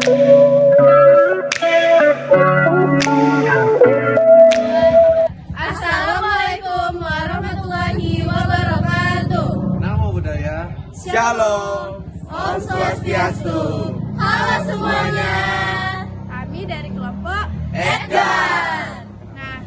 Assalamualaikum warahmatullahi wabarakatuh. Namo Buddhaya. Shalom. Om Swastiastu. Halo semuanya. Kami dari kelompok Edgar. Nah,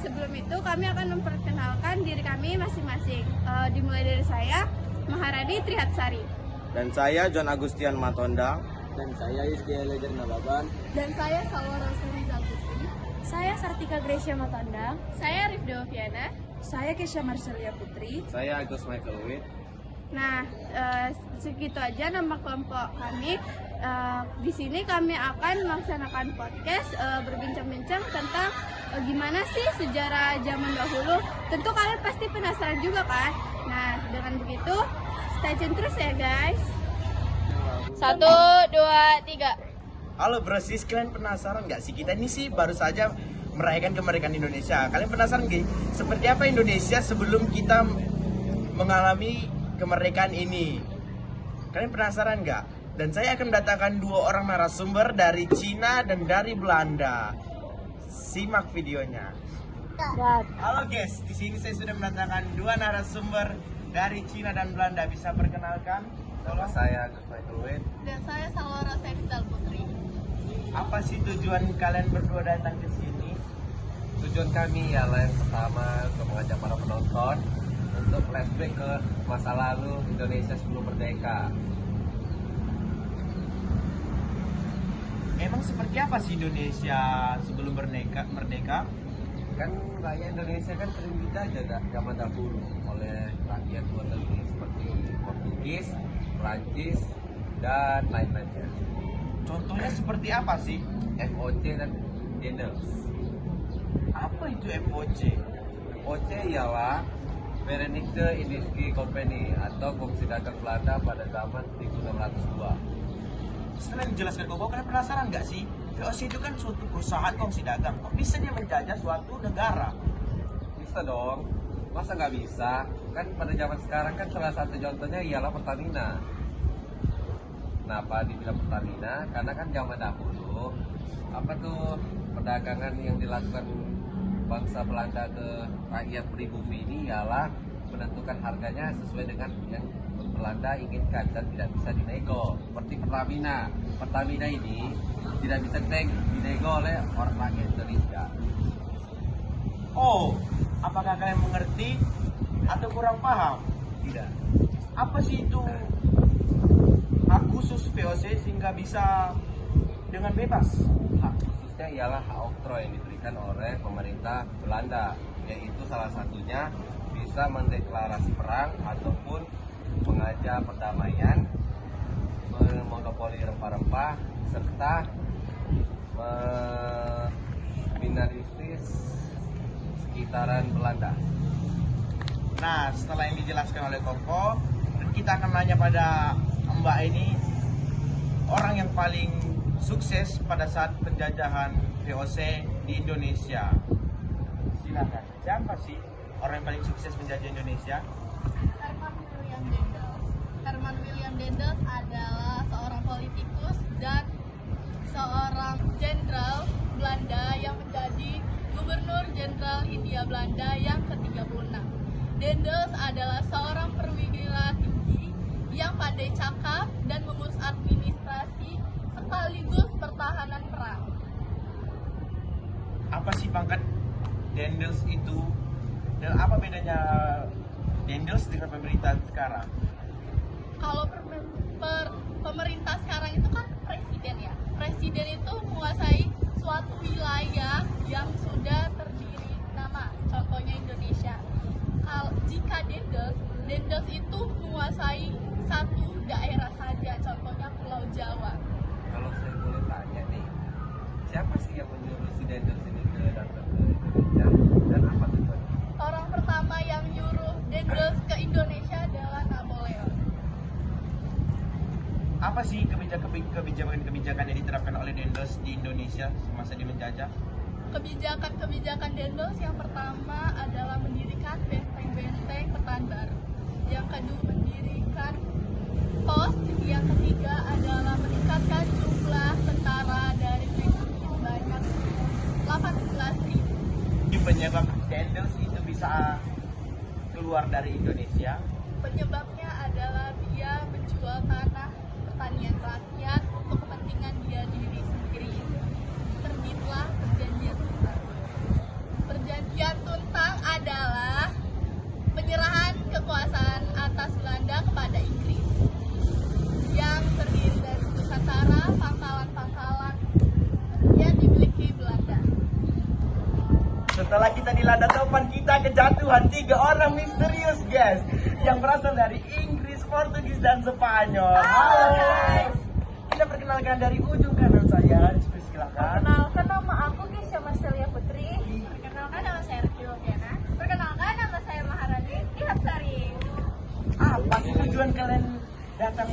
sebelum itu kami akan memperkenalkan diri kami masing-masing. Dimulai dari saya, Maharani Trihatsari. Dan saya John Agustian Matonda. Dan saya Yuskia Leger Nababan. Dan saya Salwa Rosari Zalputri. Saya Sartika Gracia Matanda. Saya Rifda Oviana. Saya Kesha Marcelia Putri. Saya Agus Michael Witt. Nah, segitu aja nama kelompok kami. Di sini kami akan melaksanakan podcast berbincang-bincang tentang gimana sih sejarah zaman dahulu. Tentu kalian pasti penasaran juga kan? Nah, dengan begitu stay tune terus ya guys. 1, 2, 3. Halo brosis, kalian penasaran nggak sih? Kita ini sih baru saja merayakan kemerdekaan Indonesia. Kalian penasaran nggak? Seperti apa Indonesia sebelum kita mengalami kemerdekaan ini? Kalian penasaran nggak? Dan saya akan mendatangkan 2 orang narasumber dari Cina dan dari Belanda. Simak videonya. Halo guys, di sini saya sudah mendatangkan 2 narasumber dari Cina dan Belanda. Bisa perkenalkan? Nama saya Agus Michael Witt. Dan saya Salwa Rosari Zalputri. Apa sih tujuan kalian berdua datang ke sini? Tujuan kami ialah yang pertama untuk mengajak para penonton untuk flashback ke masa lalu Indonesia sebelum merdeka. Emang seperti apa sih Indonesia sebelum merdeka? Kan rakyat Indonesia kan sering dijajah zaman dahulu oleh rakyat luar negeri seperti Portugis, Prancis, dan lain-lainnya. Contohnya seperti apa sih? FOC dan Dendels. Apa itu FOC? FOC ialah Verenigde Indische Company atau Komisi Dagang Belanda pada zaman 1602. Setelah dijelaskan kok, kalian penasaran nggak sih? VOC itu kan suatu perusahaan kongsi dagang. Kok bisa dia menjajah suatu negara? Bisa dong, masa nggak bisa? Kan pada zaman sekarang kan salah satu contohnya ialah Pertamina. Kenapa dibilang Pertamina? Karena kan zaman dahulu apa tuh perdagangan yang dilakukan bangsa Belanda ke rakyat pribumi ini ialah menentukan harganya sesuai dengan yang Belanda inginkan dan tidak bisa dinego. Seperti Pertamina. Pertamina ini tidak bisa dinego oleh orang rakyat Indonesia. Oh, apakah kalian mengerti atau kurang paham? Tidak. Apa sih itu hak khusus VOC sehingga bisa dengan bebas? Hak khususnya ialah hak oktroy yang diberikan oleh pemerintah Belanda, yaitu salah satunya bisa mendeklarasi perang ataupun mengajak perdamaian, memonopoli rempah-rempah, serta meminoritis sekitaran Belanda. Nah, setelah yang dijelaskan oleh Koko, kita akan nanya pada Mbak ini, orang yang paling sukses pada saat penjajahan VOC di Indonesia. Silakan. Siapa sih orang yang paling sukses menjajah Indonesia? Herman William Dendels. Herman William Dendels adalah seorang politikus dan seorang jenderal Belanda yang menjadi Gubernur Jenderal Hindia Belanda yang ke-36. Dendels adalah seorang perwira tinggi yang pandai cakap dan mengurus administrasi sekaligus pertahanan perang. Apa sih pangkat Dendels itu? Dan apa bedanya Dendels dengan pemerintahan sekarang? Kalau pemerintah sekarang itu kan presiden ya. Presiden itu menguasai suatu wilayah yang sudah terdiri nama, contohnya Indonesia. Jika Dendels itu menguasai satu daerah saja, contohnya Pulau Jawa. Kalau saya boleh tanya nih, siapa sih yang menyuruh si Dendels ini datang ke Indonesia dan apa tujuannya? Orang pertama yang nyuruh Dendels ke Indonesia adalah Napoleon. Apa sih kebijakan-kebijakan yang diterapkan oleh Dendels di Indonesia semasa dia menjajah? Kebijakan Dendels yang pertama adalah mendirikan benteng-benteng pertahanan baru. Yang kedua mendirikan pos, yang ketiga adalah meningkatkan jumlah penyebab Dendels itu bisa keluar dari Indonesia? Penyebabnya adalah dia menjual tanah pertanian rakyat untuk kepentingan dia diri sendiri. Terbitlah perjanjian Tuntang. Perjanjian Tuntang adalah penyerahan kekuasaan atas Belanda kepada Inggris yang terdiri dari Nusantara, pangkalan-pangkalan yang dimiliki Belanda. Setelah kita dilanda topan, kita kejatuhan 3 orang misterius, guys, yang berasal dari Inggris, Portugis, dan Spanyol. Halo guys, kita perkenalkan dari ujung kanan saya. Silakan. Perkenalkan, nama aku Kesha Marcelia Putri. Perkenalkan, nama saya Rifki Loviana. Perkenalkan, nama saya Maharani Ihapsari. Apa sih tujuan kalian datang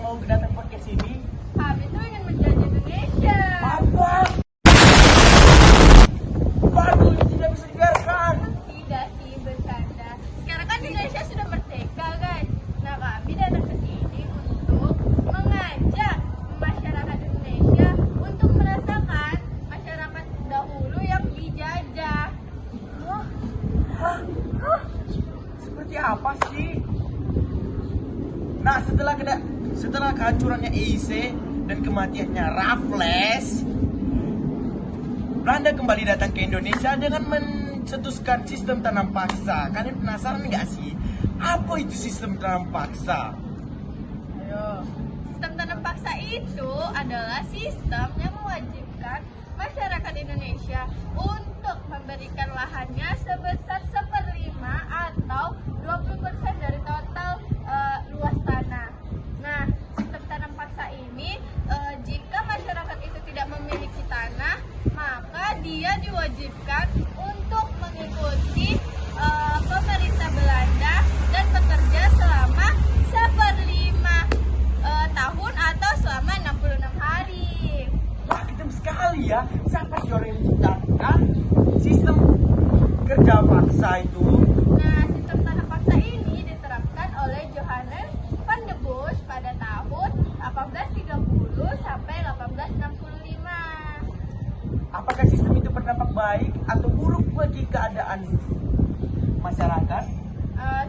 podcast ini? Kami tuh ingin menjadi Indonesia. Apa? Baru ini tidak bisa dibiarkan. Tidak sih, bercanda. Sekarang kan Indonesia sudah merdeka, guys. Nah, kami datang ke sini untuk mengajak masyarakat Indonesia untuk merasakan masyarakat dahulu yang dijajah. Hah? Seperti apa sih? Nah, setelah kehancurannya EIC dan kematiannya Raffles, Belanda kembali datang ke Indonesia dengan mencetuskan sistem tanam paksa. Kalian penasaran nggak sih? Apa itu sistem tanam paksa? Ayo. Sistem tanam paksa itu adalah sistem yang mewajibkan masyarakat Indonesia untuk memberikan lahannya sebesar 1/5 atau 20% dari total luas tanah. Nah, sistem tanam paksa ini jika masyarakat itu tidak memiliki tanah, maka dia diwajibkan untuk mengikuti pemerintah Belanda dan bekerja selama 1/5 tahun atau selama 66 hari. Wah, kejam sekali ya. Siapa sih orang yang menciptakan sistem kerja paksa itu? Nah, sistem tanam paksa ini diterapkan oleh Johannes van de Bosch pada tahun 1830 sampai 1865. Apakah sistem itu berdampak baik atau buruk bagi keadaan masyarakat?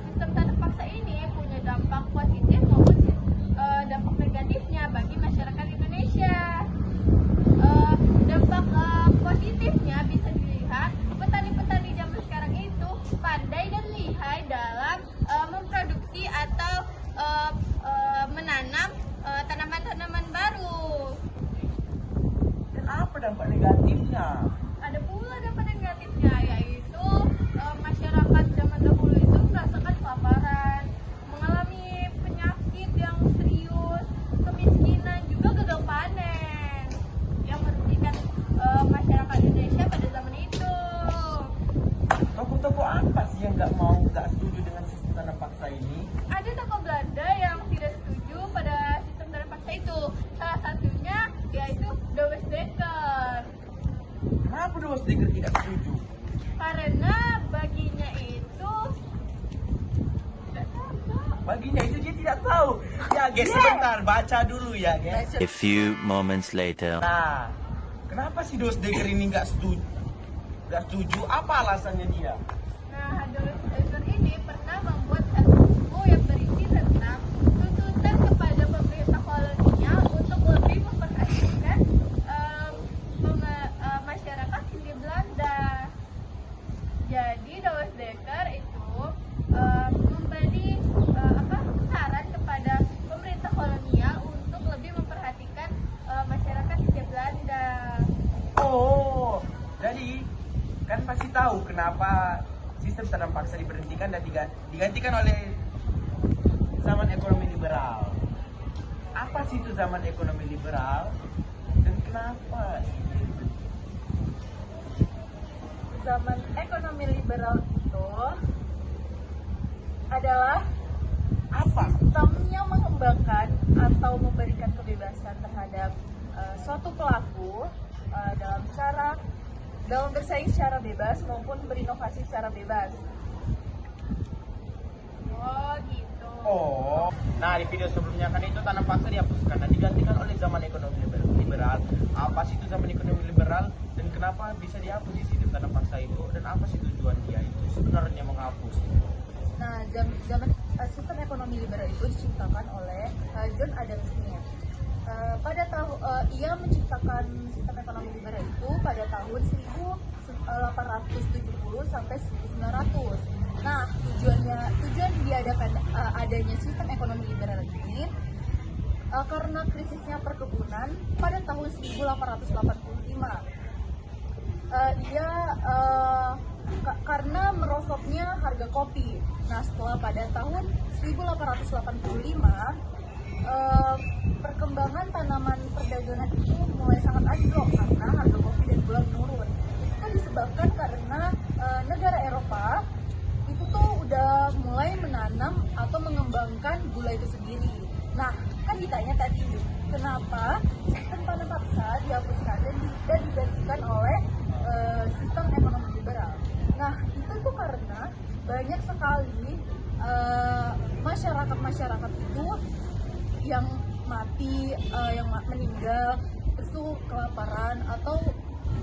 Sistem tanam paksa ini punya dampak positif maupun dampak negatifnya bagi masyarakat Indonesia. Dampak positifnya bisa dilihat petani-petani zaman sekarang itu pandai dan lihai dalam memproduksi atau menanam tanaman-tanaman baru. Dan apa dampak negatifnya? Ada pula dampak negatifnya, yaitu masyarakat zaman dahulu itu merasakan kelaparan, mengalami penyakit yang serius, kemiskinan, juga gagal panen yang merugikan masyarakat Indonesia pada zaman itu. Tokoh-tokoh apa sih yang nggak setuju dengan sistem tanam paksa ini? Ada tokoh Belanda yang tidak setuju pada sistem tanam paksa itu. Salah satunya yaitu De Westdekker. Kenapa De Westdekker tidak setuju? Karena baginya itu tidak tahu. Baginya itu dia tidak tahu. Ya guys, sebentar, baca dulu ya guys. A few moments later. Nah, kenapa si De Westdekker ini nggak setuju? Nggak setuju? Apa alasannya dia? Nah, De Westdekker ini pernah membuat satu buku yang berisi tentang tuntutan kepada pemerintah kolonial untuk lebih memperhatikan masyarakat Hindia Belanda. Jadi De Westdekker itu memberi saran kepada pemerintah kolonial untuk lebih memperhatikan masyarakat Hindia Belanda. Oh, jadi kan pasti tahu kenapa sistem tanam paksa diberhentikan dan digantikan oleh zaman ekonomi liberal. Apa sih itu zaman ekonomi liberal dan kenapa? Zaman ekonomi liberal itu adalah Apa? sistem yang mengembangkan atau memberikan kebebasan terhadap suatu pelaku dalam bersaing secara bebas maupun berinovasi secara bebas. Oh, gitu. Oh, nah di video sebelumnya kan itu tanam paksa dihapuskan dan digantikan oleh zaman ekonomi liberal. Apa sih itu zaman ekonomi liberal dan kenapa bisa dihapus sih sistem tanam paksa itu, dan apa sih tujuan dia itu sebenarnya menghapus? Nah, sistem ekonomi liberal itu diciptakan oleh John Adam Smith. Ia menciptakan sistem ekonomi liberal itu pada tahun 1870 sampai 1900. Nah, tujuan diadakan adanya sistem ekonomi liberal ini karena krisisnya perkebunan pada tahun 1885. Karena merosotnya harga kopi. Nah, setelah pada tahun 1885 perkembangan tanaman perdagangan itu mulai sangat anjlok karena harga kopi dan gula menurun. Itu disebabkan karena negara Eropa itu tuh udah mulai menanam atau mengembangkan gula itu sendiri. Nah, kan ditanya tadi, kenapa sistem tanam paksa dihapuskan dan digantikan oleh sistem ekonomi liberal. Nah, itu tuh karena banyak sekali masyarakat itu yang mati, yang meninggal, terus tuh kelaparan atau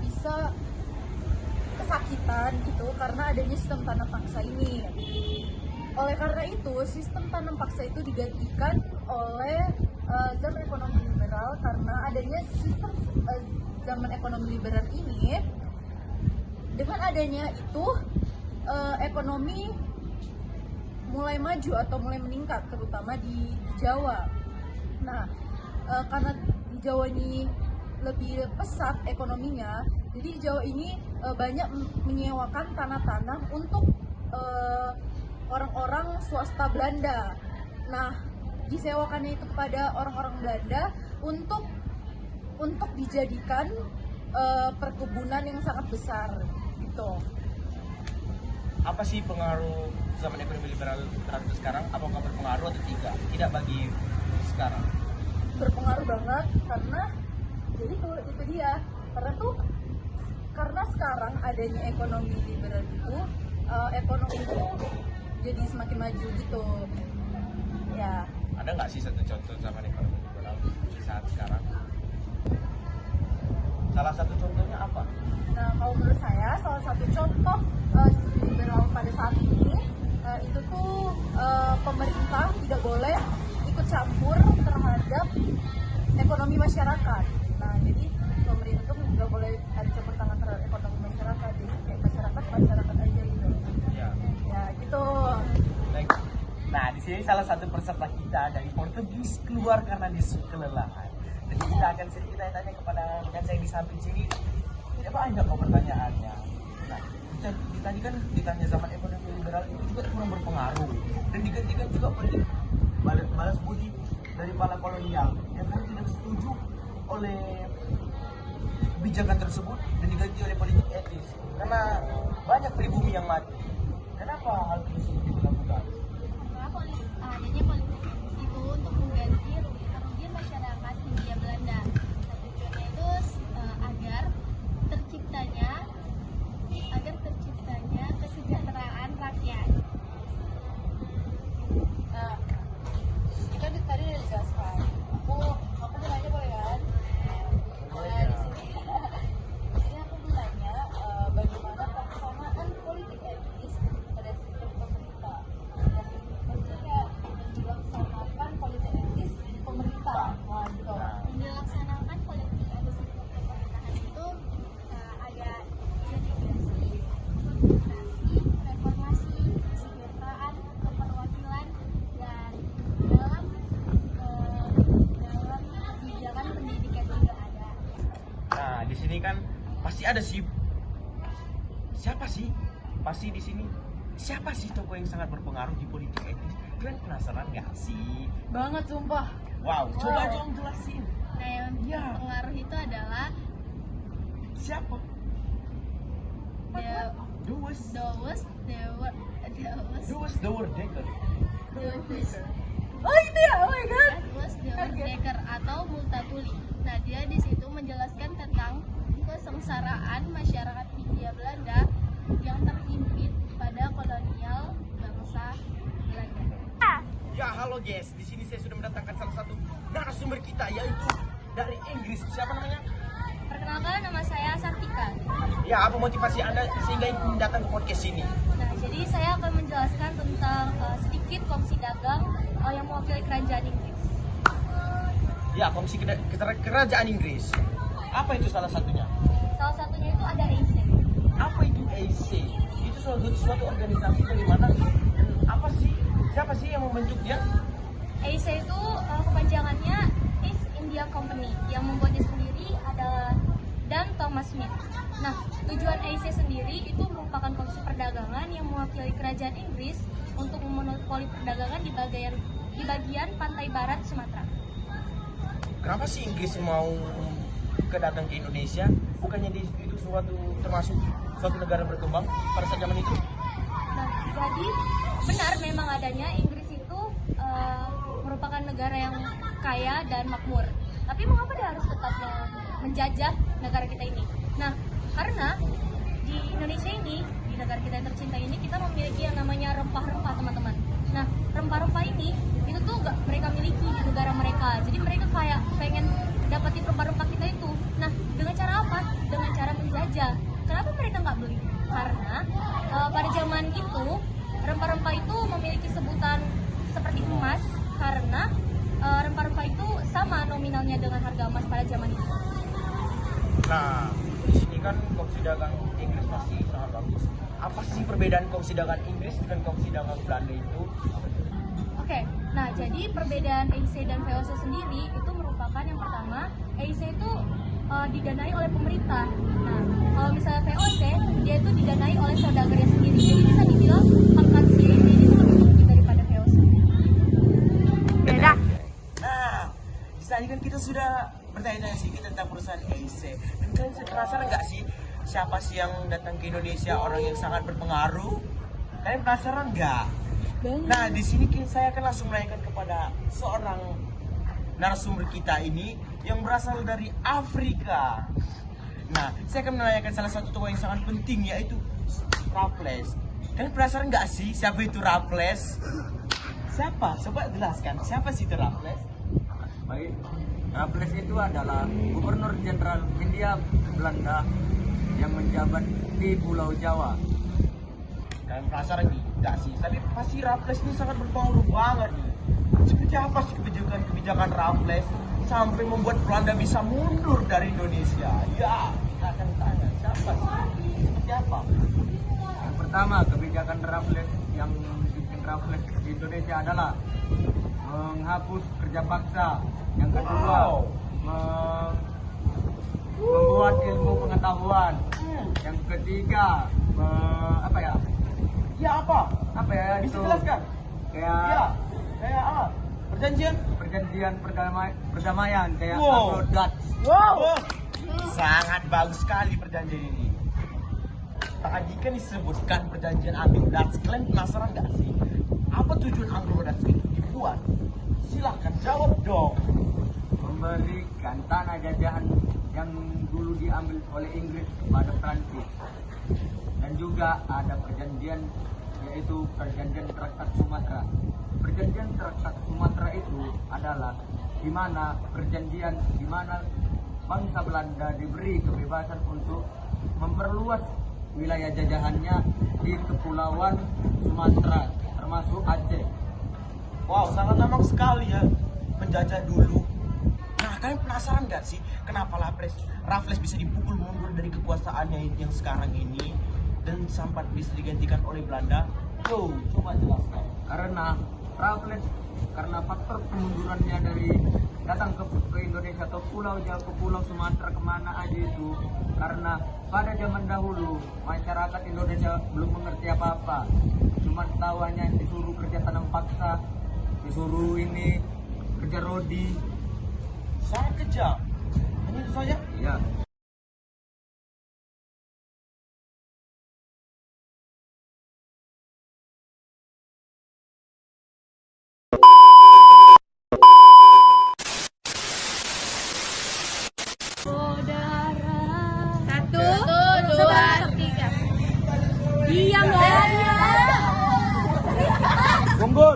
bisa kesakitan gitu karena adanya sistem tanam paksa ini. Oleh karena itu, sistem tanam paksa itu digantikan oleh zaman ekonomi liberal. Karena adanya sistem zaman ekonomi liberal ini, dengan adanya itu ekonomi mulai maju atau mulai meningkat, terutama di Jawa. Nah, karena di Jawa ini lebih pesat ekonominya, jadi di Jawa ini banyak menyewakan tanah-tanah untuk orang-orang swasta Belanda. Nah, disewakannya itu kepada orang-orang Belanda untuk dijadikan perkebunan yang sangat besar gitu. Apa sih pengaruh zaman ekonomi liberal terhadap sekarang? Apakah berpengaruh atau tidak? Tidak bagi sekarang. Berpengaruh banget karena jadi itu dia. Karena sekarang adanya ekonomi liberal itu ekonomi itu jadi semakin maju gitu. Ya. Ada nggak sih satu contoh zaman ekonomi liberal di saat sekarang? Salah satu contohnya apa? Nah, kalau menurut saya salah satu contoh sistem liberal pada saat ini itu tuh pemerintah tidak boleh ikut campur terhadap ekonomi masyarakat. Nah, jadi pemerintah tuh nggak boleh ada campur tangan terhadap ekonomi masyarakat. Jadi kayak masyarakat aja gitu. Ya gitu. Baik. Nah, di sini salah satu peserta kita dari Portugis keluar karena kelelahan. Jadi kita akan sedikit tanya kepada rekan saya di samping sini. Tidak banyak kok pertanyaannya. Nah, tadi kan ditanya zaman ekonomi liberal itu juga kurang berpengaruh dan digantikan juga oleh balas budi dari para kolonial yang pun tidak setuju oleh kebijakan tersebut dan diganti oleh politik etis karena banyak pribumi yang mati. Kenapa hal tersebut dilakukan? Adanya politik itu untuk mengganti kerugian masyarakat Hindia Belanda. Nah, tujuannya itu agar terciptanya kesejahteraan rakyat. Nah, kita tadi udah dijelaskan. Aku nanya boleh kan? Nah, di sini jadi aku bertanya bagaimana pelaksanaan politik etis pada sistem pemerintah. Maksudnya dilaksanakan politik etis pemerintah. Wah, gitu. Dilaksanakan politik etis pemerintahan itu ada integrasi, reformasi, kesejahteraan, keperwakilan, dan dalam kebijakan pendidikan juga ada. Nah, di sini kan pasti ada sih. Siapa sih? Pasti di sini. Siapa sih tokoh yang sangat berpengaruh di politik etis? Kalian penasaran nggak sih? Banget sumpah. Wow, coba dong jelasin. Nah, yang pengaruh itu adalah Siapa? Dues Dekker. Oh itu ya, oh my god. Dekker atau Multatuli. Nah, dia di situ menjelaskan tentang kesengsaraan masyarakat Hindia Belanda yang terhimpit pada kolonial bangsa Belanda. Ya, halo guys. Di sini saya sudah mendatangkan salah satu narasumber kita yaitu dari Inggris. Siapa namanya? Perkenalkan, nama saya Sartika. Ya, apa motivasi Anda sehingga datang ke podcast ini? Nah, jadi saya akan menjelaskan tentang sedikit kongsi dagang yang mewakili kerajaan Inggris. Ya, Komisi Kerajaan Inggris. Apa itu salah satunya? Salah satunya itu ada AIC. Apa itu AIC? Itu suatu organisasi dari mana? Dan apa sih? Siapa sih yang membentuk dia? AIC itu kepanjangannya East India Company. Yang membuatnya sendiri adalah Dan Thomas Smith. Nah, tujuan AIC sendiri itu merupakan komisi perdagangan yang mewakili kerajaan Inggris untuk memonopoli perdagangan di bagian pantai barat Sumatera. Kenapa sih Inggris mau datang ke Indonesia? Bukannya itu termasuk suatu negara berkembang pada saat zaman itu? Nah, jadi benar memang adanya Inggris itu merupakan negara yang kaya dan makmur. Tapi mengapa dia harus tetap menjajah negara kita ini? Nah, karena di Indonesia ini, di negara kita yang tercinta ini, kita memiliki yang namanya rempah-rempah, teman-teman. Nah, rempah-rempah ini itu tuh gak mereka miliki di negara mereka. Jadi mereka kayak pengen dapetin rempah-rempah kita itu. Nah, dengan cara apa? Dengan cara menjajah. Kenapa mereka nggak beli? Karena pada zaman itu rempah-rempah itu memiliki sebutan seperti emas karena rempah-rempah itu sama nominalnya dengan harga emas pada zaman itu. Nah, di sini kan komisi dagang Inggris masih sangat bagus. Apa sih perbedaan komisi dagang Inggris dengan komisi dagang Belanda itu? Oke, nah jadi perbedaan AIC dan VOC sendiri itu merupakan yang pertama, AIC itu didanai oleh pemerintah. Nah, kalau misalnya VOC, dia itu didanai oleh saudagarnya sendiri. Jadi bisa dibilang pangkat si AIC ini lebih tinggi daripada VOC. Beda. Nah, di sini kan kita sudah bertanya-tanya sedikit tentang perusahaan AIC. Dan kalian penasaran nggak sih siapa sih yang datang ke Indonesia, orang yang sangat berpengaruh? Kalian penasaran nggak? Nah, di sini saya akan langsung menanyakan kepada seorang narasumber kita ini yang berasal dari Afrika. Nah, saya akan menanyakan salah satu tokoh yang sangat penting, yaitu Raffles. Kalian penasaran nggak sih siapa itu Raffles? Siapa? Coba jelaskan, siapa sih itu Raffles? Baik, Raffles itu adalah Gubernur Jenderal Hindia Belanda yang menjabat di Pulau Jawa. Kalian penasaran nih? Enggak sih, tapi pasti Raffles ini sangat berpengaruh banget nih. Seperti apa sih kebijakan Raffles sampai membuat Belanda bisa mundur dari Indonesia? Ya, kita akan tanya siapa sih? Seperti apa? Yang pertama, kebijakan Raffles yang bikin Raffles di Indonesia adalah menghapus kerja paksa. Yang kedua, membuat ilmu pengetahuan. Yang ketiga, apa ya? Ya apa? Apa ya Bisa itu? jelaskan? Kayak Kayak apa? perjanjian perdamaian kayak Wow. Anglo Dutch. Wow. Sangat bagus sekali perjanjian ini. Tadi kan disebutkan perjanjian Anglo Dutch. Kalian penasaran nggak sih? Apa tujuan Anglo Dutch itu dibuat? Silahkan jawab dong. Memberikan tanah jajahan yang dulu diambil oleh Inggris kepada Prancis. Dan juga ada perjanjian, yaitu perjanjian Traktat Sumatera. Perjanjian Traktat Sumatera itu adalah di mana bangsa Belanda diberi kebebasan untuk memperluas wilayah jajahannya di kepulauan Sumatera, termasuk Aceh. Wow, sangat lama sekali ya penjajah dulu. Nah, kalian penasaran nggak sih kenapa Raffles bisa dipukul mundur dari kekuasaannya yang sekarang ini dan sempat bisa digantikan oleh Belanda? Tuh, coba jelaskan. Karena Raffles, karena faktor kemundurannya dari datang ke Indonesia atau Pulau Jawa ke Pulau Sumatera kemana aja itu, karena pada zaman dahulu masyarakat Indonesia belum mengerti apa-apa, cuma tahu hanya disuruh kerja tanam paksa, disuruh ini kerja rodi. Sangat kejam. Hanya itu saja. Ya. Satu, dua, tiga. Diam ya. Mundur.